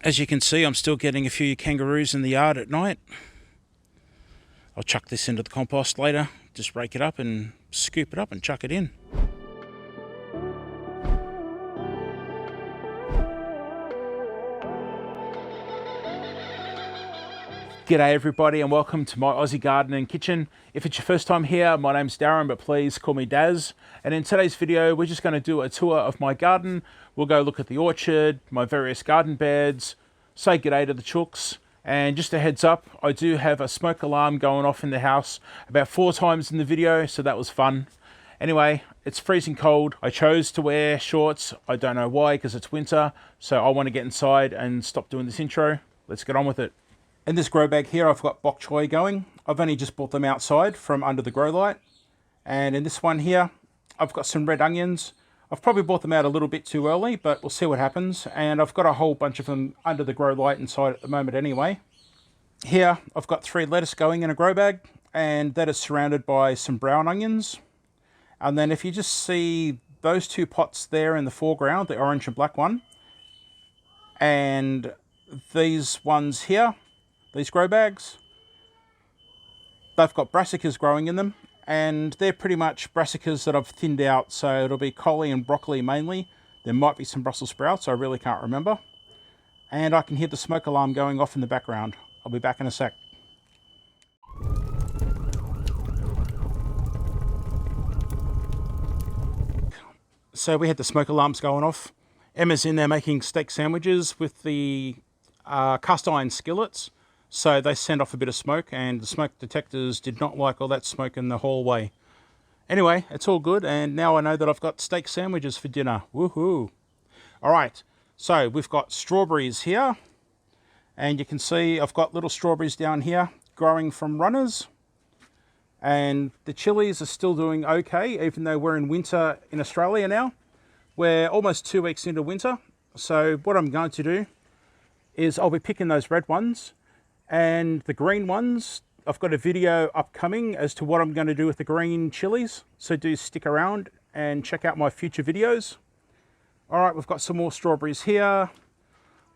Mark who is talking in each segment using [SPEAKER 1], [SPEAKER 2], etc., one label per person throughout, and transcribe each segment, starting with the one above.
[SPEAKER 1] As you can see, I'm still getting a few kangaroos in the yard at night. I'll chuck this into the compost later, just rake it up and scoop it up and chuck it in. G'day everybody and welcome to My Aussie Garden Kitchen. If it's your first time here, my name's Darren, but please call me Daz. And in today's video, we're just going to do a tour of my garden. We'll go look at the orchard, my various garden beds, say g'day to the chooks. And just a heads up, I do have a smoke alarm going off in the house about 4 times in the video, so that was fun. Anyway, it's freezing cold. I chose to wear shorts. I don't know why, because it's winter. So I want to get inside and stop doing this intro. Let's get on with it. In this grow bag here, I've got bok choy going. I've only just brought them outside from under the grow light. And in this one here, I've got some red onions. I've probably brought them out a little bit too early, but we'll see what happens. And I've got a whole bunch of them under the grow light inside at the moment anyway. Here, I've got 3 lettuce going in a grow bag, and that is surrounded by some brown onions. And then if you just see those 2 pots there in the foreground, the orange and black one, and these ones here, these grow bags, they've got brassicas growing in them, and they're pretty much brassicas that I've thinned out, so it'll be collie and broccoli mainly. There might be some Brussels sprouts, I really can't remember. And I can hear the smoke alarm going off in the background. I'll be back in a sec. So we had the smoke alarms going off. Emma's in there making steak sandwiches with the cast iron skillets. So they send off a bit of smoke, and the smoke detectors did not like all that smoke in the hallway. Anyway, it's all good, and now I know that I've got steak sandwiches for dinner. Woohoo! All right, so we've got strawberries here, and you can see I've got little strawberries down here growing from runners. And the chilies are still doing okay, even though we're in winter in Australia now. We're almost 2 weeks into winter. So what I'm going to do is I'll be picking those red ones. And the green ones, I've got a video upcoming as to what I'm going to do with the green chilies. So do stick around and check out my future videos. All right, we've got some more strawberries here.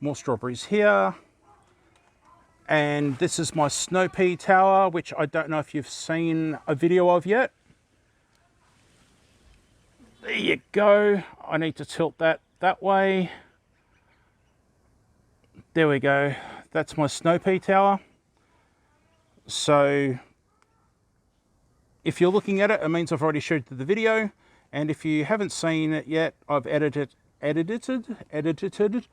[SPEAKER 1] More strawberries here. And this is my snow pea tower, which I don't know if you've seen a video of yet. There you go. I need to tilt that way. There we go. That's my snow pea tower. So if you're looking at it, it means I've already showed the video. And if you haven't seen it yet, I've edited it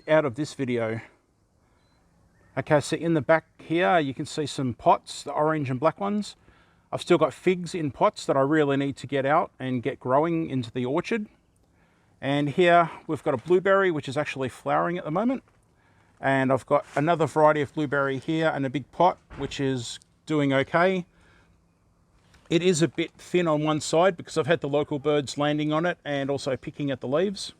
[SPEAKER 1] out of this video. Okay, so in the back here, you can see some pots, the orange and black ones. I've still got figs in pots that I really need to get out and get growing into the orchard. And here we've got a blueberry, which is actually flowering at the moment. And I've got another variety of blueberry here and a big pot, which is doing okay. It is a bit thin on one side because I've had the local birds landing on it and also picking at the leaves.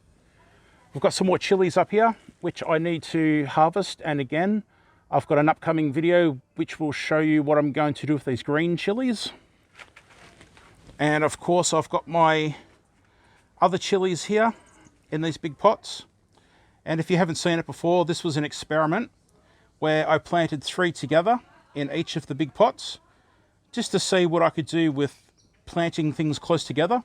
[SPEAKER 1] We've got some more chilies up here, which I need to harvest. And again, I've got an upcoming video which will show you what I'm going to do with these green chilies. And of course, I've got my other chilies here in these big pots. And if you haven't seen it before, this was an experiment where I planted 3 together in each of the big pots just to see what I could do with planting things close together.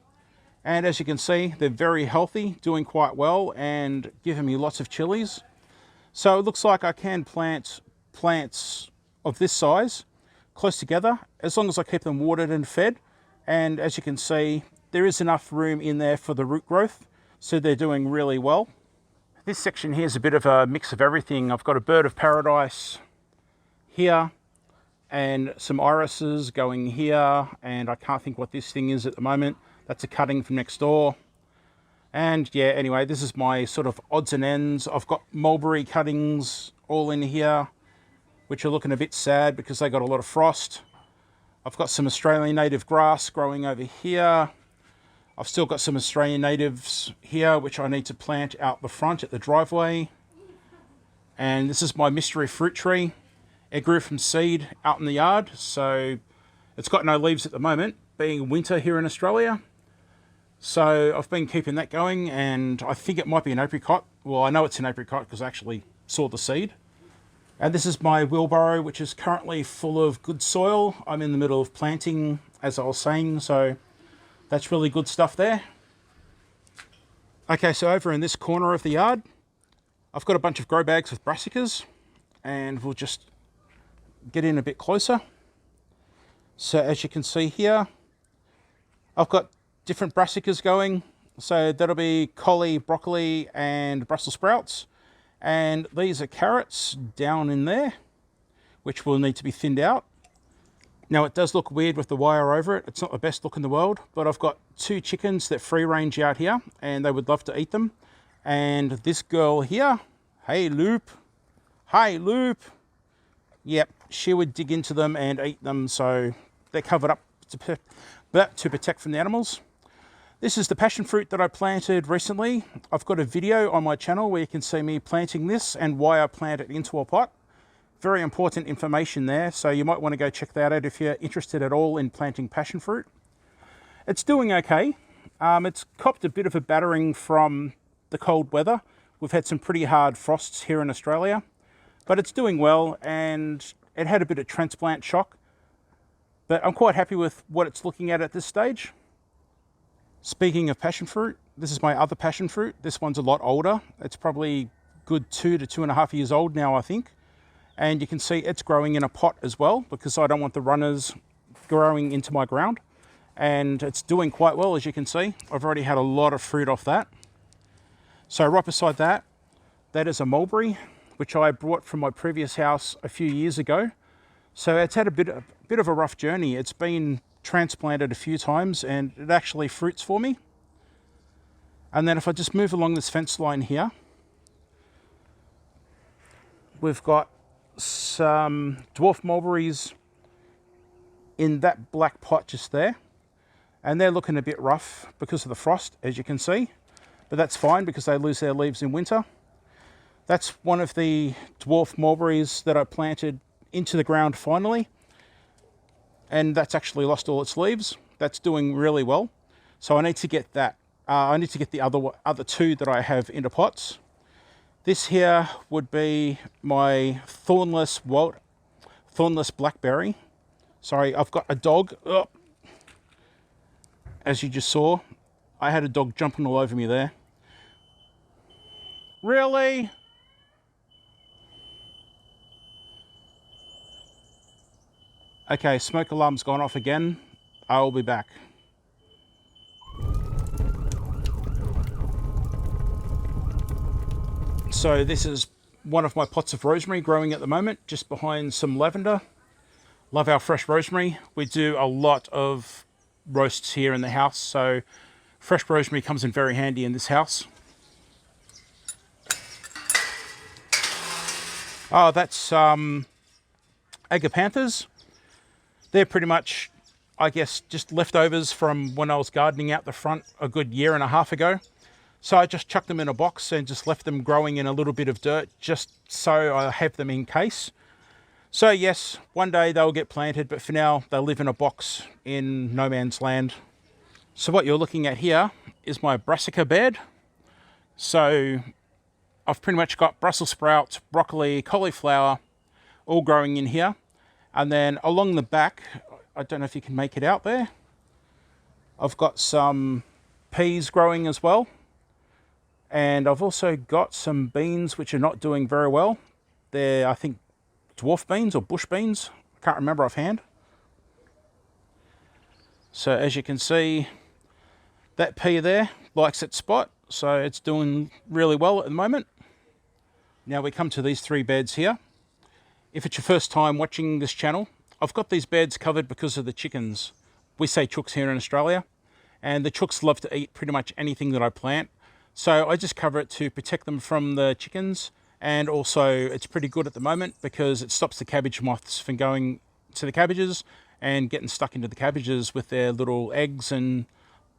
[SPEAKER 1] And as you can see, they're very healthy, doing quite well and giving me lots of chilies. So it looks like I can plant plants of this size close together as long as I keep them watered and fed. And as you can see, there is enough room in there for the root growth. So they're doing really well. This section here is a bit of a mix of everything. I've got a bird of paradise here and some irises going here, and I can't think what this thing is at the moment. That's a cutting from next door. And yeah, anyway, this is my sort of odds and ends. I've got mulberry cuttings all in here, which are looking a bit sad because they got a lot of frost. I've got some Australian native grass growing over here. I've still got some Australian natives here, which I need to plant out the front at the driveway. And this is my mystery fruit tree. It grew from seed out in the yard, so it's got no leaves at the moment, being winter here in Australia. So I've been keeping that going, and I think it might be an apricot. Well, I know it's an apricot because I actually saw the seed. And this is my wheelbarrow, which is currently full of good soil. I'm in the middle of planting, as I was saying, so that's really good stuff there. Okay, so over in this corner of the yard, I've got a bunch of grow bags with brassicas, and we'll just get in a bit closer. So as you can see here, I've got different brassicas going. So that'll be collie, broccoli, and Brussels sprouts. And these are carrots down in there, which will need to be thinned out. Now it does look weird with the wire over it. It's not the best look in the world, but I've got 2 chickens that free range out here and they would love to eat them. And this girl here, hey Loop, hi Loop. Yep, she would dig into them and eat them, so they're covered up to protect from the animals. This is the passion fruit that I planted recently. I've got a video on my channel where you can see me planting this and why I planted it into a pot. Very important information there, so you might want to go check that out if you're interested at all in planting passion fruit. It's doing okay. It's copped a bit of a battering from the cold weather. We've had some pretty hard frosts here in Australia, but it's doing well, and it had a bit of transplant shock. But I'm quite happy with what it's looking at this stage. Speaking of passion fruit, this is my other passion fruit. This one's a lot older. It's probably good 2 to 2.5 years old now, I think. And you can see it's growing in a pot as well, because I don't want the runners growing into my ground. And it's doing quite well, as you can see. I've already had a lot of fruit off that. So right beside that, that is a mulberry, which I brought from my previous house a few years ago. So it's had a bit of a rough journey. It's been transplanted a few times and it actually fruits for me. And then if I just move along this fence line here, we've got some dwarf mulberries in that black pot just there, and they're looking a bit rough because of the frost, as you can see, but that's fine because they lose their leaves in winter. That's one of the dwarf mulberries that I planted into the ground finally, and that's actually lost all its leaves. That's doing really well, so I need to get that. I need to get the other 2 that I have into pots. This here would be my thornless blackberry. Sorry, I've got a dog. Oh. As you just saw, I had a dog jumping all over me there. Really? Okay, smoke alarm's gone off again. I'll be back. So this is one of my pots of rosemary growing at the moment, just behind some lavender. Love our fresh rosemary. We do a lot of roasts here in the house, so fresh rosemary comes in very handy in this house. Oh, that's agapanthus. They're pretty much, I guess, just leftovers from when I was gardening out the front a good 1.5 years ago. So I just chucked them in a box and just left them growing in a little bit of dirt, just so I have them in case. So yes, one day they'll get planted, but for now they'll live in a box in no man's land. So what you're looking at here is my brassica bed. So I've pretty much got Brussels sprouts, broccoli, cauliflower, all growing in here. And then along the back, I don't know if you can make it out there, I've got some peas growing as well. And I've also got some beans which are not doing very well. They're, I think, dwarf beans or bush beans. I can't remember offhand. So as you can see, that pea there likes its spot. So it's doing really well at the moment. Now we come to these 3 beds here. If it's your first time watching this channel, I've got these beds covered because of the chickens. We say chooks here in Australia. And the chooks love to eat pretty much anything that I plant. So I just cover it to protect them from the chickens, and also it's pretty good at the moment because it stops the cabbage moths from going to the cabbages and getting stuck into the cabbages with their little eggs and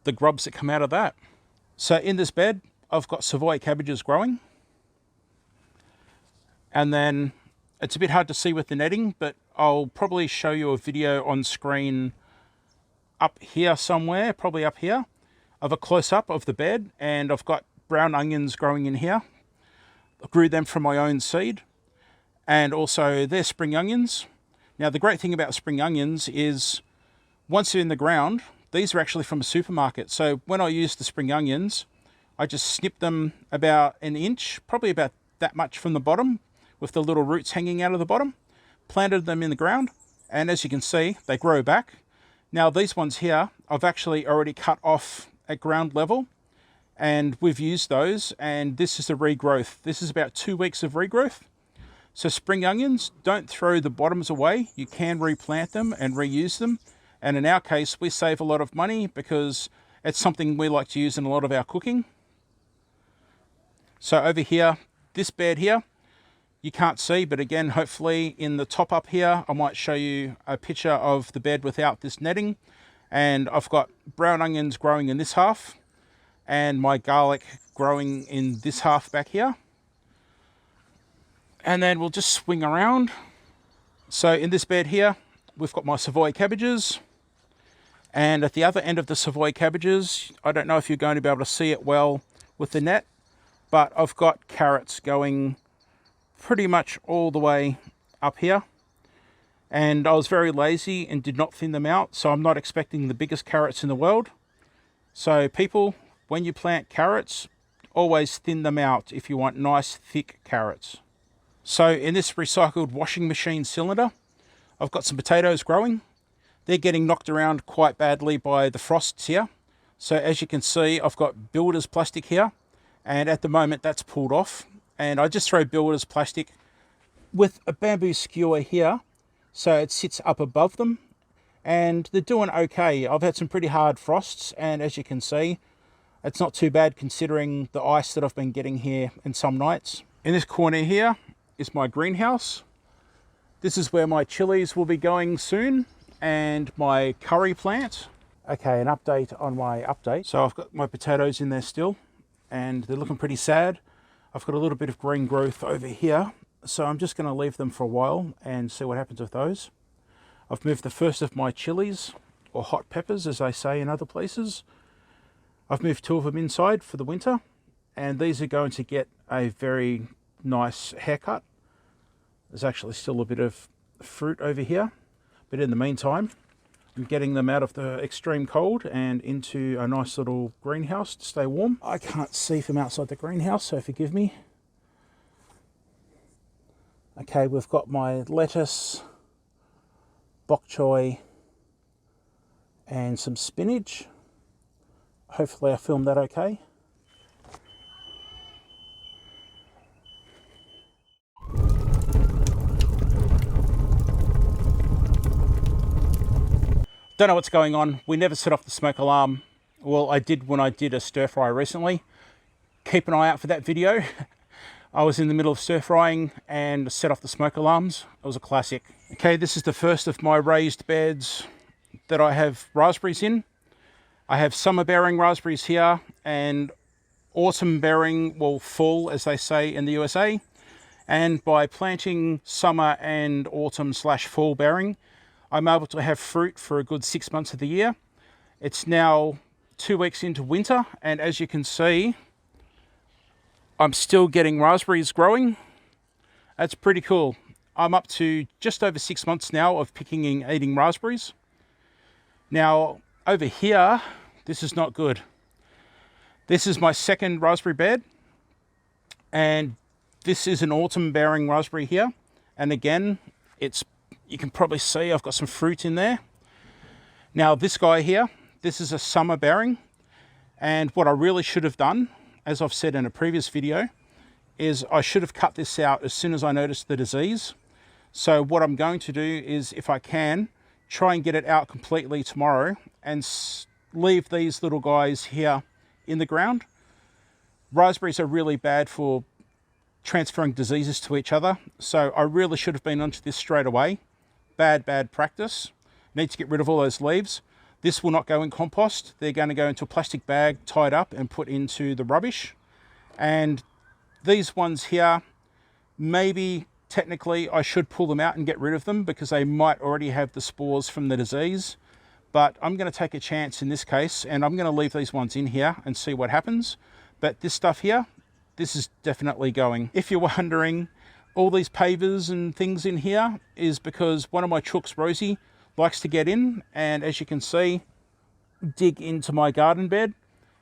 [SPEAKER 1] the grubs that come out of that. So in this bed, I've got Savoy cabbages growing. And then it's a bit hard to see with the netting, but I'll probably show you a video on screen up here somewhere, probably up here, of a close-up of the bed, and I've got brown onions growing in here. grew them from my own seed. And also they're spring onions. Now the great thing about spring onions is once they're in the ground, these are actually from a supermarket. So when I use the spring onions, I just snip them about an inch, probably about that much from the bottom, with the little roots hanging out of the bottom, planted them in the ground, and as you can see, they grow back. Now these ones here, I've actually already cut off at ground level, and we've used those, and this is the regrowth. This is about 2 weeks of regrowth. So spring onions, don't throw the bottoms away. You can replant them and reuse them. And in our case, we save a lot of money because it's something we like to use in a lot of our cooking. So over here, this bed here, you can't see, but again, hopefully in the top up here, I might show you a picture of the bed without this netting. And I've got brown onions growing in this half and my garlic growing in this half back here. And then we'll just swing around. So in this bed here, we've got my Savoy cabbages. And at the other end of the Savoy cabbages, I don't know if you're going to be able to see it well with the net, but I've got carrots going pretty much all the way up here. And I was very lazy and did not thin them out, so I'm not expecting the biggest carrots in the world. So people, when you plant carrots, always thin them out if you want nice thick carrots. So in this recycled washing machine cylinder, I've got some potatoes growing. They're getting knocked around quite badly by the frosts here. So as you can see, I've got builder's plastic here, and at the moment that's pulled off. And I just throw builder's plastic with a bamboo skewer here, so it sits up above them, and they're doing okay. I've had some pretty hard frosts, and as you can see, it's not too bad considering the ice that I've been getting here in some nights. In this corner here is my greenhouse. This is where my chilies will be going soon, and my curry plant. Okay, an update on my update. So I've got my potatoes in there still, and they're looking pretty sad. I've got a little bit of green growth over here, so I'm just going to leave them for a while and see what happens with those. I've moved the first of my chilies, or hot peppers as they say in other places. I've moved 2 of them inside for the winter, and these are going to get a very nice haircut. There's actually still a bit of fruit over here, but in the meantime, I'm getting them out of the extreme cold and into a nice little greenhouse to stay warm. I can't see from outside the greenhouse, so forgive me. Okay, we've got my lettuce, bok choy, and some spinach. Hopefully I filmed that okay. Don't know what's going on. We never set off the smoke alarm. Well, I did when I did a stir fry recently. Keep an eye out for that video. I was in the middle of stir frying and set off the smoke alarms. It was a classic. Okay, this is the first of my raised beds that I have raspberries in. I have summer bearing raspberries here and autumn bearing, well, fall as they say in the USA. And by planting summer and autumn / fall bearing, I'm able to have fruit for a good 6 months of the year. It's now 2 weeks into winter, and as you can see, I'm still getting raspberries growing. That's pretty cool. I'm up to just over 6 months now of picking and eating raspberries. Now, over here, this is not good. This is my second raspberry bed, and this is an autumn bearing raspberry here. And again, you can probably see I've got some fruit in there. Now this guy here, this is a summer bearing, and what I really should have done, as I've said in a previous video, is I should have cut this out as soon as I noticed the disease. So what I'm going to do is, if I can, try and get it out completely tomorrow and leave these little guys here in the ground. Raspberries are really bad for transferring diseases to each other, so I really should have been onto this straight away. Bad practice. Need to get rid of all those leaves. This will not go in compost. They're going to go into a plastic bag tied up and put into the rubbish. And these ones here, maybe technically I should pull them out and get rid of them because they might already have the spores from the disease. But I'm going to take a chance in this case, and I'm going to leave these ones in here and see what happens. But this stuff here, this is definitely going. If you're wondering, all these pavers and things in here is because one of my chooks, Rosie, likes to get in, and as you can see, dig into my garden bed,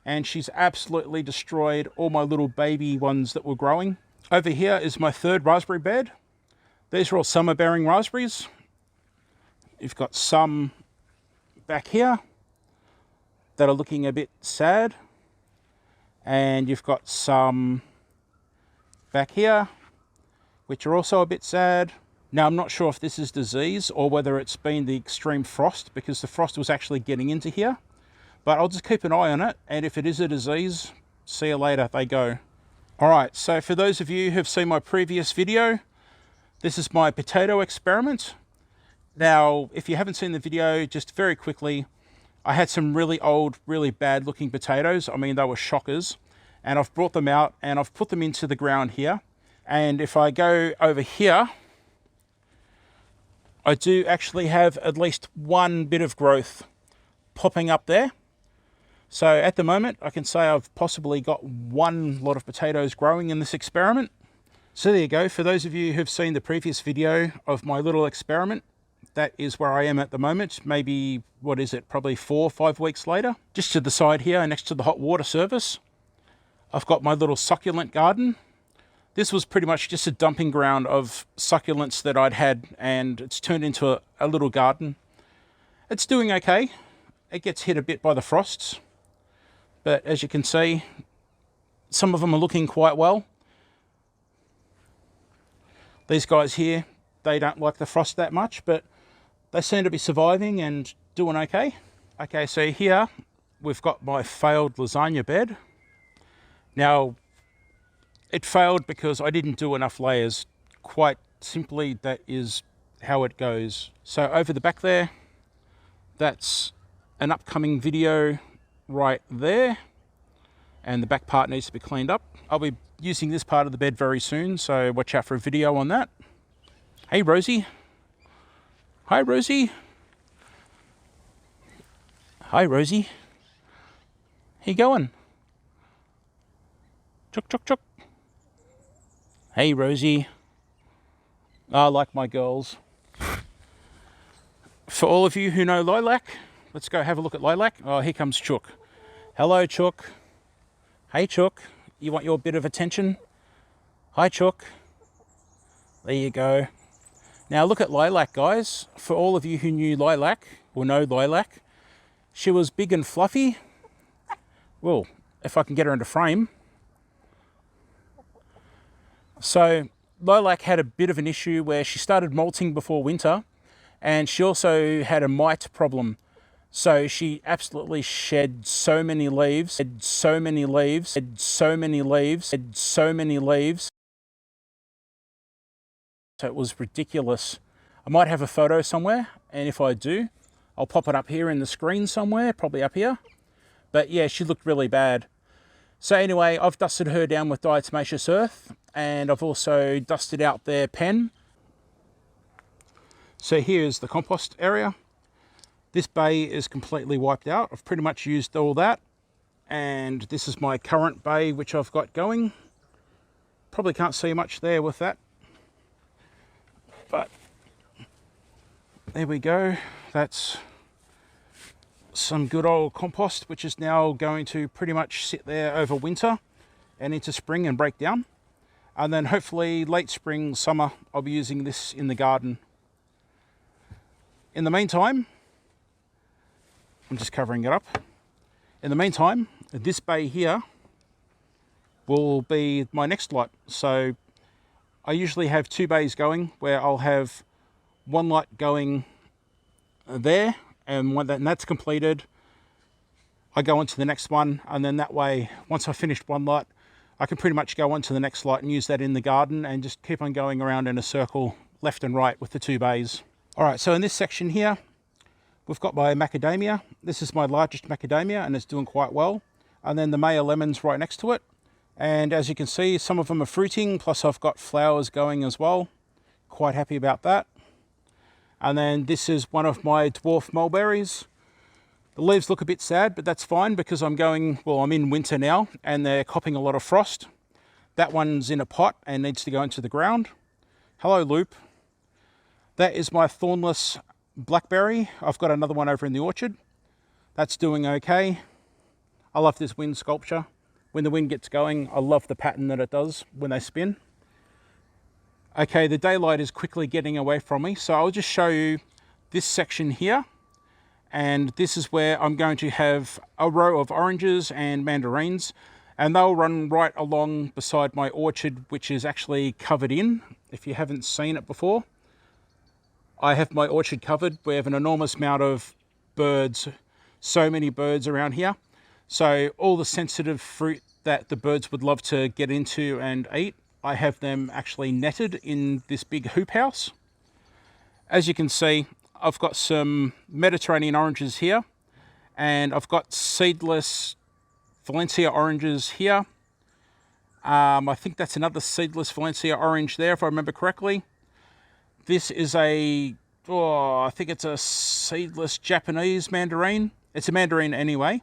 [SPEAKER 1] and she's absolutely destroyed all my little baby ones that were growing. Over here is my third raspberry bed. These are all summer bearing raspberries. You've got some back here that are looking a bit sad, and you've got some back here which are also a bit sad. Now, I'm not sure if this is disease or whether it's been the extreme frost, because the frost was actually getting into here, but I'll just keep an eye on it, and if it is a disease, see you later, they go. All right, so for those of you who've seen my previous video, this is my potato experiment. Now, if you haven't seen the video, just very quickly, I had some really old, really bad looking potatoes. I mean, they were shockers, and I've brought them out and I've put them into the ground here. And if I go over here, I do actually have at least one bit of growth popping up there. So at the moment, I can say I've possibly got one lot of potatoes growing in this experiment. So there you go. For those of you who've seen the previous video of my little experiment, that is where I am at the moment. Maybe, what is it, probably 4 or 5 weeks later. Just to the side here, next to the hot water service, I've got my little succulent garden. This was pretty much just a dumping ground of succulents that I'd had, and it's turned into a little garden. It's doing okay. It gets hit a bit by the frosts, but as you can see, some of them are looking quite well. These guys here, they don't like the frost that much, but they seem to be surviving and doing okay. Okay, so here we've got my failed lasagna bed. Now, it failed because I didn't do enough layers. Quite simply, that is how it goes. So over the back there, that's an upcoming video right there. And the back part needs to be cleaned up. I'll be using this part of the bed very soon, so watch out for a video on that. Hey, Rosie. Hi, Rosie. Hi, Rosie. How you going? Chook, chook, chook. Hey, Rosie. I like my girls. For all of you who know Lilac, let's go have a look at Lilac. Oh, here comes Chook. Hello, Chook. Hey, Chook. You want your bit of attention? Hi, Chook. There you go. Now look at Lilac, guys. For all of you who knew Lilac, or know Lilac, she was big and fluffy. Well, if I can get her into frame. So Lilac had a bit of an issue where she started molting before winter, and she also had a mite problem. So she absolutely shed so many leaves, had so many leaves, had so many leaves, had so many leaves. So it was ridiculous. I might have a photo somewhere, and if I do, I'll pop it up here in the screen somewhere, probably up here. But yeah, she looked really bad. So anyway, I've dusted her down with diatomaceous earth, and I've also dusted out their pen. So here's the compost area. This bay is completely wiped out. I've pretty much used all that. And this is my current bay, which I've got going. Probably can't see much there with that. But there we go. That's some good old compost, which is now going to pretty much sit there over winter and into spring and break down. And then hopefully late spring, summer, I'll be using this in the garden. In the meantime, I'm just covering it up. In the meantime, this bay here will be my next lot. So I usually have 2 bays going, where I'll have one lot going there, and when that's completed, I go on to the next one, and then that way, once I've finished one lot, I can pretty much go on to the next lot and use that in the garden and just keep on going around in a circle left and right with the 2 bays. All right, so in this section here, we've got my macadamia. This is my largest macadamia, and it's doing quite well. And then the Maya lemons right next to it. And as you can see, some of them are fruiting, plus I've got flowers going as well. Quite happy about that. And then this is one of my dwarf mulberries. The leaves look a bit sad, but that's fine because I'm in winter now and they're copping a lot of frost. That one's in a pot and needs to go into the ground. Hello, Loop. That is my thornless blackberry. I've got another one over in the orchard. That's doing okay. I love this wind sculpture. When the wind gets going, I love the pattern that it does when they spin. Okay, the daylight is quickly getting away from me, so I'll just show you this section here. And this is where I'm going to have a row of oranges and mandarins, and they'll run right along beside my orchard, which is actually covered in. If you haven't seen it before, I have my orchard covered. We have an enormous amount of birds, so many birds around here. So all the sensitive fruit that the birds would love to get into and eat, I have them actually netted in this big hoop house. As you can see, I've got some Mediterranean oranges here, and I've got seedless Valencia oranges here. I think that's another seedless Valencia orange there, if I remember correctly. This is I think it's a seedless Japanese mandarin. It's a mandarin anyway,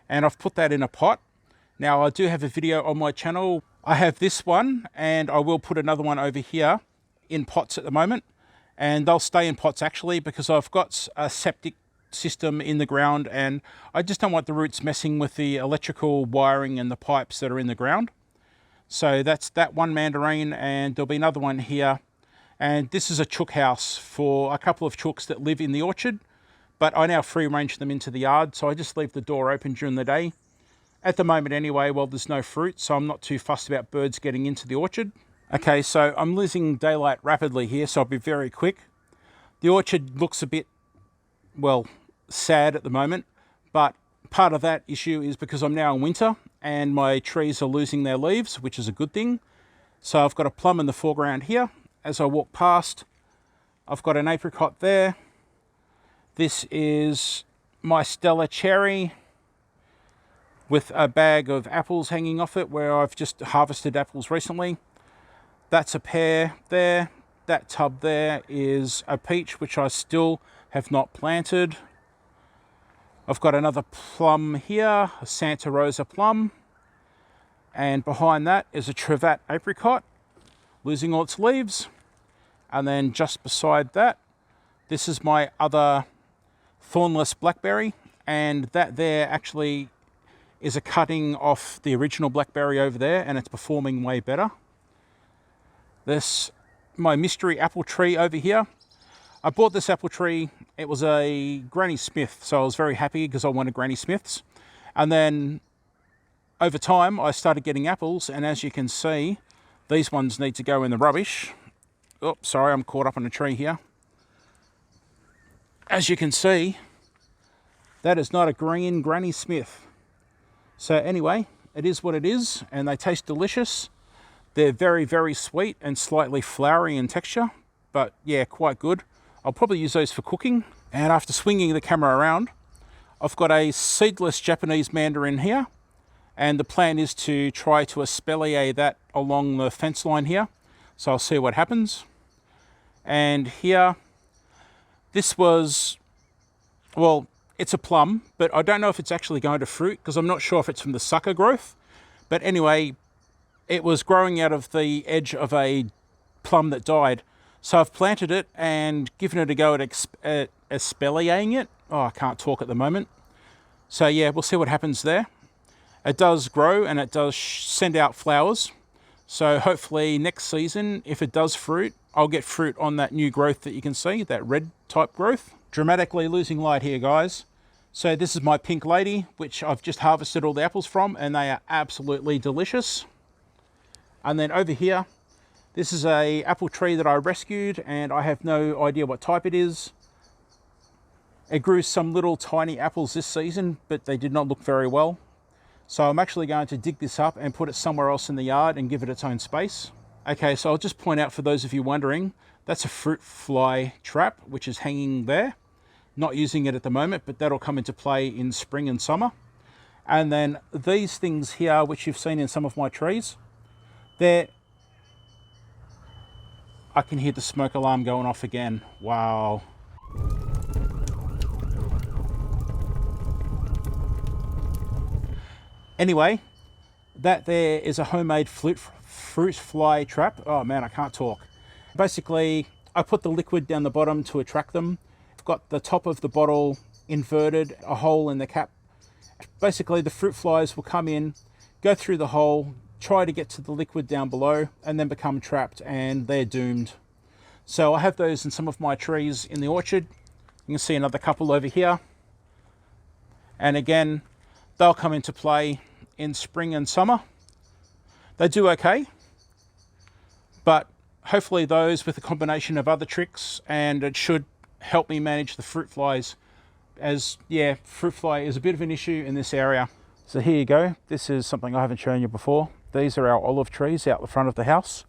[SPEAKER 1] and I've put that in a pot. Now, I do have a video on my channel. I have this one, and I will put another one over here in pots at the moment. And they'll stay in pots actually, because I've got a septic system in the ground, and I just don't want the roots messing with the electrical wiring and the pipes that are in the ground. So that's that one mandarin, and there'll be another one here. And this is a chook house for a couple of chooks that live in the orchard, but I now free range them into the yard, so I just leave the door open during the day. At the moment anyway, well, there's no fruit, so I'm not too fussed about birds getting into the orchard. Okay, so I'm losing daylight rapidly here, so I'll be very quick. The orchard looks a bit, well, sad at the moment, but part of that issue is because I'm now in winter and my trees are losing their leaves, which is a good thing. So I've got a plum in the foreground here. As I walk past, I've got an apricot there. This is my Stella cherry with a bag of apples hanging off it, where I've just harvested apples recently. That's a pear there. That tub there is a peach, which I still have not planted. I've got another plum here, a Santa Rosa plum. And behind that is a Trevat apricot, losing all its leaves. And then just beside that, this is my other thornless blackberry. And that there actually is a cutting off the original blackberry over there, and it's performing way better. This, my mystery apple tree over here. I bought this apple tree. It was a Granny Smith, so I was very happy because I wanted Granny Smiths. And then over time, I started getting apples, and as you can see, these ones need to go in the rubbish. Oh, sorry, I'm caught up on a tree here. As you can see, that is not a green Granny Smith. So anyway, it is what it is, and they taste delicious. They're very, very sweet and slightly floury in texture, but yeah, quite good. I'll probably use those for cooking. And after swinging the camera around, I've got a seedless Japanese mandarin here, and the plan is to try to espalier that along the fence line here. So I'll see what happens. And here, this was, well, it's a plum, but I don't know if it's actually going to fruit because I'm not sure if it's from the sucker growth. But anyway, it was growing out of the edge of a plum that died. So I've planted it and given it a go at espaliering it. Oh, I can't talk at the moment. So yeah, we'll see what happens there. It does grow and it does send out flowers. So hopefully next season, if it does fruit, I'll get fruit on that new growth that you can see, that red type growth. Dramatically losing light here, guys. So this is my pink lady, which I've just harvested all the apples from, and they are absolutely delicious. And then over here, this is a apple tree that I rescued, and I have no idea what type it is. It grew some little tiny apples this season, but they did not look very well. So I'm actually going to dig this up and put it somewhere else in the yard and give it its own space. Okay, so I'll just point out for those of you wondering, that's a fruit fly trap, which is hanging there. Not using it at the moment, but that'll come into play in spring and summer. And then these things here, which you've seen in some of my trees, I can hear the smoke alarm going off again. Wow. Anyway, that there is a homemade fruit fly trap. Oh man, I can't talk. Basically, I put the liquid down the bottom to attract them. I've got the top of the bottle inverted, a hole in the cap. Basically, the fruit flies will come in, go through the hole, try to get to the liquid down below, and then become trapped, and they're doomed. So I have those in some of my trees in the orchard. You can see another couple over here. And again, they'll come into play in spring and summer. They do okay, but hopefully those with a combination of other tricks, and it should help me manage the fruit flies, as yeah, fruit fly is a bit of an issue in this area. So here you go. This is something I haven't shown you before. These are our olive trees out the front of the house.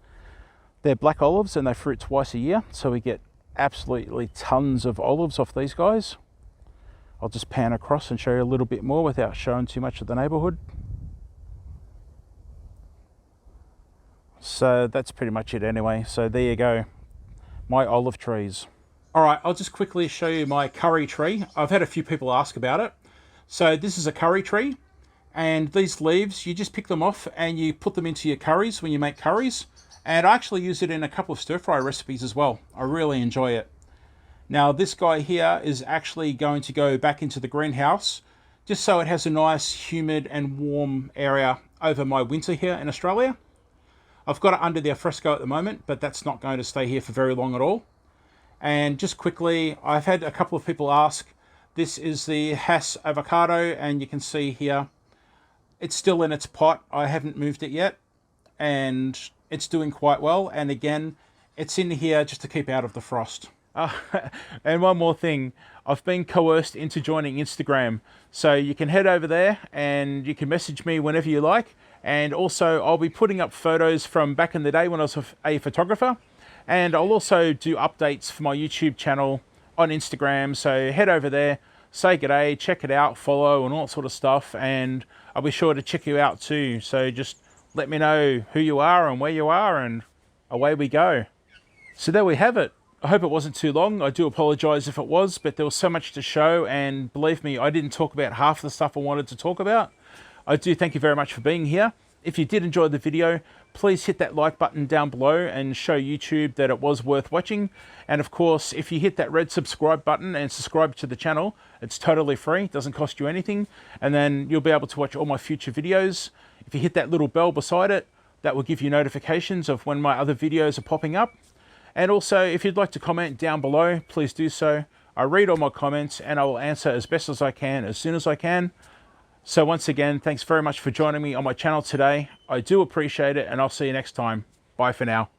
[SPEAKER 1] They're black olives and they fruit twice a year, so we get absolutely tons of olives off these guys. I'll just pan across and show you a little bit more without showing too much of the neighborhood. So that's pretty much it anyway. So there you go, my olive trees. All right, I'll just quickly show you my curry tree. I've had a few people ask about it. So this is a curry tree, and these leaves, you just pick them off and you put them into your curries when you make curries. And I actually use it in a couple of stir-fry recipes as well. I really enjoy it. Now this guy here is actually going to go back into the greenhouse, just so it has a nice humid and warm area over my winter here in Australia. I've got it under the alfresco at the moment, but that's not going to stay here for very long at all. And just quickly, I've had a couple of people ask, this is the Hass avocado, and you can see here, it's still in its pot. I haven't moved it yet, and it's doing quite well. And again, it's in here just to keep out of the frost. And one more thing, I've been coerced into joining Instagram, so you can head over there and you can message me whenever you like. And also I'll be putting up photos from back in the day when I was a photographer, and I'll also do updates for my YouTube channel on Instagram. So head over there, say g'day, check it out, follow and all that sort of stuff, and I'll be sure to check you out too. So just let me know who you are and where you are, and away we go. So there we have it. I hope it wasn't too long. I do apologize if it was, but there was so much to show, and believe me, I didn't talk about half the stuff I wanted to talk about. I do thank you very much for being here. If you did enjoy the video, please hit that like button down below and show YouTube that it was worth watching. And of course, if you hit that red subscribe button and subscribe to the channel, it's totally free, it doesn't cost you anything. And then you'll be able to watch all my future videos. If you hit that little bell beside it, that will give you notifications of when my other videos are popping up. And also, if you'd like to comment down below, please do so. I read all my comments and I will answer as best as I can, as soon as I can. So once again, thanks very much for joining me on my channel today. I do appreciate it, and I'll see you next time. Bye for now.